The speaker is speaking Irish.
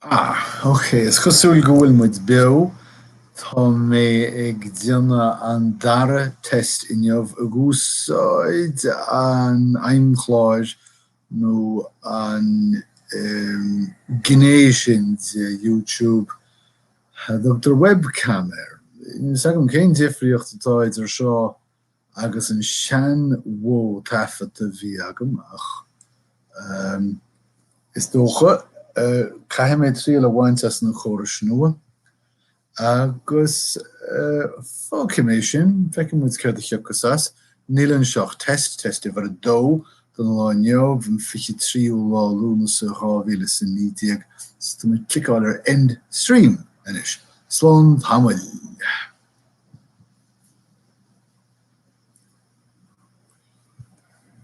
Okay, is cosúil gohfuil muid bio tá mé ag déanana an dara test inniuh a gúsáid an aimimchláir nó an gnéisisin YouTube Dr. webcamera. Sagm céin difriocht atáid ar seo agus an sean mhó tafata bhí agam ach is dócha caiim mé tríal a bhaint as na chóras nua agus fácimé sin feiceim muid ceir a cheachchas as nílann seach test bhar a dó don lá neamh an fiche tríú lá lúna sa rábhíle sa nítiag, so tá mé clicáil ar end stream inis. Slán tamil.